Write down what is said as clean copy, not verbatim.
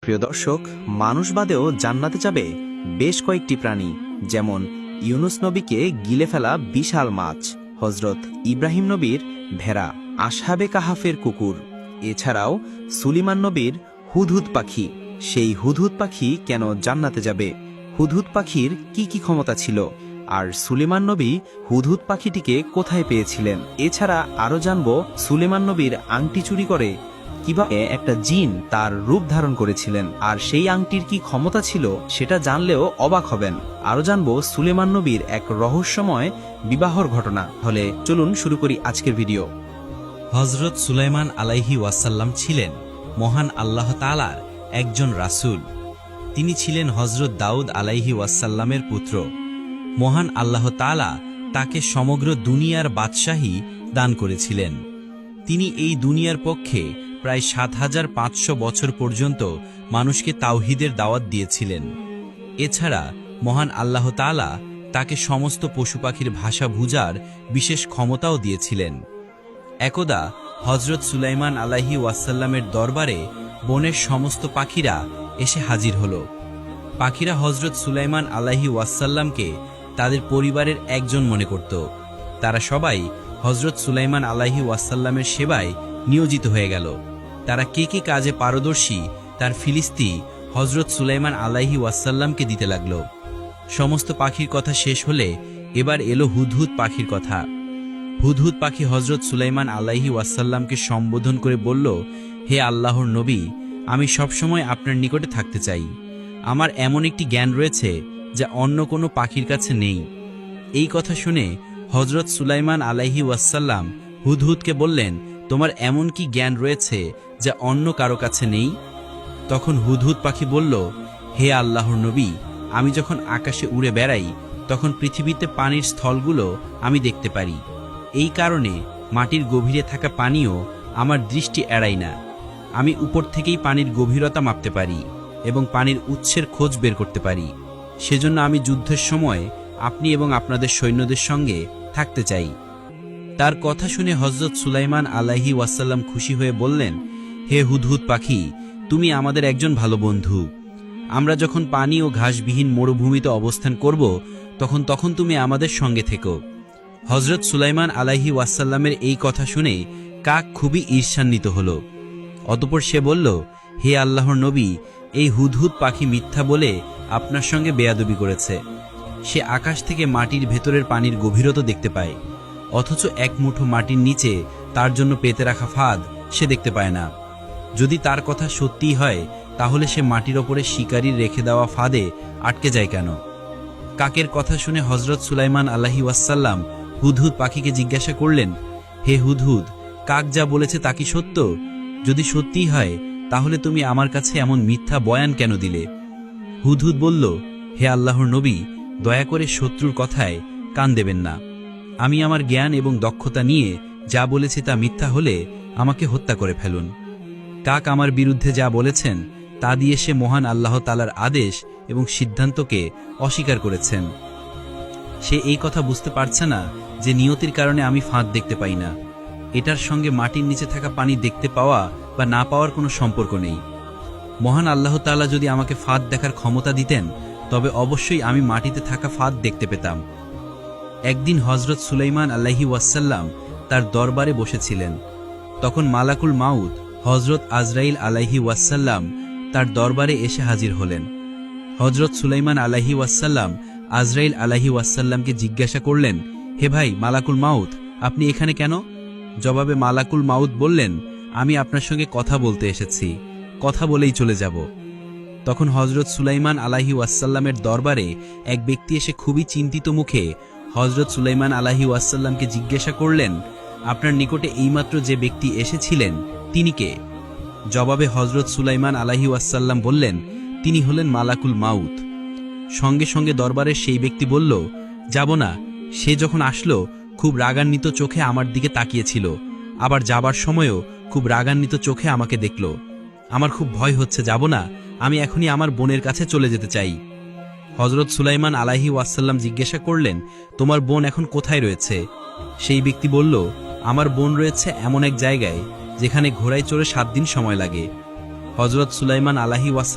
প্রিয় দর্শক, মানুষ বাদেও জান্নাতে যাবে বেশ কয়েকটি প্রাণী, যেমন ইউনুস নবীকে গিলে ফেলা বিশাল মাছ, হজরত ইব্রাহিম নবীর ভেড়া, আসহাবে কাহাফের কুকুর, এছাড়াও সুলিমান নবীর হুদহুদ পাখি। সেই হুদহুদ পাখি কেন জান্নাতে যাবে? হুদহুদ পাখির কি কি ক্ষমতা ছিল? আর সুলেমান নবী হুদহুদ পাখিটিকে কোথায় পেয়েছিলেন? এছাড়া আরও জানব সুলেমান নবীর আংটি চুরি করে কিভাবে একটা জিন তার রূপ ধারণ করেছিলেন, আর সেই আংটির কি ক্ষমতা ছিল সেটা জানলেও অবাক হবেন। আরও জানবো সুলেমান নবীর এক রহস্যময় বিবাহর ঘটনা। হলে চলুন শুরু করি আজকের ভিডিও। হজরত সুলাইমান আলাইহি ওয়াসাল্লাম ছিলেন মহান আল্লাহ তাআলার একজন রাসূল। তিনি ছিলেন হজরত দাউদ আলাইহি ওয়াসাল্লামের পুত্র। মহান আল্লাহ তাআলা তাকে সমগ্র দুনিয়ার বাদশাহী দান করেছিলেন। তিনি এই দুনিয়ার পক্ষে প্রায় ৭৫০০ বছর পর্যন্ত মানুষকে তাওহীদের দাওয়াত দিয়েছিলেন। এছাড়া মহান আল্লাহ তাআলা তাকে সমস্ত পশু পাখির ভাষা বুঝার বিশেষ ক্ষমতাও দিয়েছিলেন। একদা হজরত সুলাইমান আলাইহি ওয়াসাল্লামের দরবারে বনের সমস্ত পাখিরা এসে হাজির হল। পাখিরা হজরত সুলাইমান আলাইহি ওয়াসাল্লামকে তাদের পরিবারের একজন মনে করত। তারা সবাই হজরত সুলাইমান আলাইহি ওয়াসাল্লামের সেবায় নিয়োজিত হয়ে গেল। তারা কে কে কাজে পারদর্শী তার ফিলিস্তি হজরত সুলাইমান আলাইহি ওয়াসাল্লামকে দিতে লাগল। সমস্ত পাখির কথা শেষ হলে এবার এলো হুদহুদ পাখির কথা। হুদহুদ পাখি হজরত সুলাইমান আলাইহি ওয়াসাল্লামকে সম্বোধন করে বলল, হে আল্লাহর নবী, আমি সবসময় আপনার নিকটে থাকতে চাই। আমার এমন একটি জ্ঞান রয়েছে যা অন্য কোনো পাখির কাছে নেই। এই কথা শুনে হজরত সুলাইমান আলাইহি ওয়াসাল্লাম হুদহুদকে বললেন, তোমার এমন কি জ্ঞান রয়েছে যা অন্য কারো কাছে নেই? তখন হুদহুদ পাখি বলল, হে আল্লাহর নবী, আমি যখন আকাশে উড়ে বেড়াই তখন পৃথিবীতে পানির স্থলগুলো আমি দেখতে পারি। এই কারণে মাটির গভীরে থাকা পানিও আমার দৃষ্টি এড়ায় না। আমি উপর থেকেই পানির গভীরতা মাপতে পারি এবং পানির উৎসের খোঁজ বের করতে পারি। সেজন্য আমি যুদ্ধের সময় আপনি এবং আপনাদের সৈন্যদের সঙ্গে থাকতে চাই। তার কথা শুনে হজরত সুলাইমান আলাইহি ওয়াসাল্লাম খুশি হয়ে বললেন, হে হুদহুদ পাখি, তুমি আমাদের একজন ভালো বন্ধু। আমরা যখন পানি ও ঘাসবিহীন মরুভূমিতে অবস্থান করব তখন তুমি আমাদের সঙ্গে থেকো। হজরত সুলাইমান আলাইহি ওয়াসাল্লামের এই কথা শুনে কাক খুবই ঈর্ষান্বিত হল। অতঃপর সে বলল, হে আল্লাহর নবী, এই হুদহুদ পাখি মিথ্যা বলে আপনার সঙ্গে বেয়াদবি করেছে। সে আকাশ থেকে মাটির ভেতরের পানির গভীরতা দেখতে পায়, অথচ এক মুঠো মাটির নিচে তার জন্য পেতে রাখা ফাঁদ সে দেখতে পায় না। যদি তার কথা সত্যিই হয় তাহলে সে মাটির ওপরে শিকারীর রেখে দেওয়া ফাঁদে আটকে যায় কেন? কাকের কথা শুনে হজরত সুলাইমান আলাইহি ওয়াসাল্লাম হুদহুদ পাখিকে জিজ্ঞাসা করলেন, হে হুদহুদ, কাক যা বলেছে তা কি সত্য? যদি সত্যিই হয় তাহলে তুমি আমার কাছে এমন মিথ্যা বয়ান কেন দিলে? হুদহুদ বলল, হে আল্লাহর নবী, দয়া করে শত্রুর কথায় কান দেবেন না। আমি আমার জ্ঞান এবং দক্ষতা নিয়ে যা বলেছি তা মিথ্যা হলে আমাকে হত্যা করে ফেলুন। কাক আমার বিরুদ্ধে যা বলেছেন তা দিয়ে সে মহান আল্লাহ তাআলার আদেশ এবং সিদ্ধান্তকে অস্বীকার করেছেন। সে এই কথা বুঝতে পারছে না যে নিয়তির কারণে আমি ফাঁদ দেখতে পাই না। এটার সঙ্গে মাটির নিচে থাকা পানি দেখতে পাওয়া বা না পাওয়ার কোনো সম্পর্ক নেই। মহান আল্লাহ তাআলা যদি আমাকে ফাঁদ দেখার ক্ষমতা দিতেন তবে অবশ্যই আমি মাটিতে থাকা ফাঁদ দেখতে পেতাম। একদিন হজরত সুলাইমান আলাইহি ওয়াসাল্লাম তার দরবারে বসেছিলেন। তখন মালাকুল মাউত হজরত আজরাইল আলাইহি ওয়াসাল্লাম তার দরবারে এসে হাজির হলেন। হজরত সুলাইমান আলাইহি ওয়াসাল্লাম আজরাইল আলাইহি ওয়াসাল্লামকে জিজ্ঞাসা করলেন, হে ভাই মালাকুল মাউত, আপনি এখানে কেন? জবাবে মালাকুল মাউত বললেন, আমি আপনার সঙ্গে কথা বলতে এসেছি, কথা বলেই চলে যাব। তখন হজরত সুলাইমান আলাইহি ওয়াসাল্লামের দরবারে এক ব্যক্তি এসে খুবই চিন্তিত মুখে হজরত সুলাইমান আলাইহি ওয়াসাল্লামকে জিজ্ঞাসা করলেন, আপনার নিকটে এইমাত্র যে ব্যক্তি এসেছিলেন তিনি কে? জবাবে হজরত সুলাইমান আলাইহি ওয়াসাল্লাম বললেন, তিনি হলেন মালাকুল মাউত। সঙ্গে সঙ্গে দরবারের সেই ব্যক্তি বলল, যাব না। সে যখন আসলো খুব রাগান্বিত চোখে আমার দিকে তাকিয়েছিল, আবার যাবার সময়ও খুব রাগান্বিত চোখে আমাকে দেখল। আমার খুব ভয় হচ্ছে, যাব না। আমি এখনই আমার বোনের কাছে চলে যেতে চাই। হজরত সুলাইমান আলাইহি ওয়াসাল্লাম জিজ্ঞাসা করলেন, তোমার বোন এখন কোথায় রয়েছে? সেই ব্যক্তি বলল, আমার বোন রয়েছে এমন এক জায়গায় যেখানে ঘোড়ায় চড়ে 7 দিন সময় লাগে। হজরত সুলাইমান আলাইহি ওয়াসাল্লাম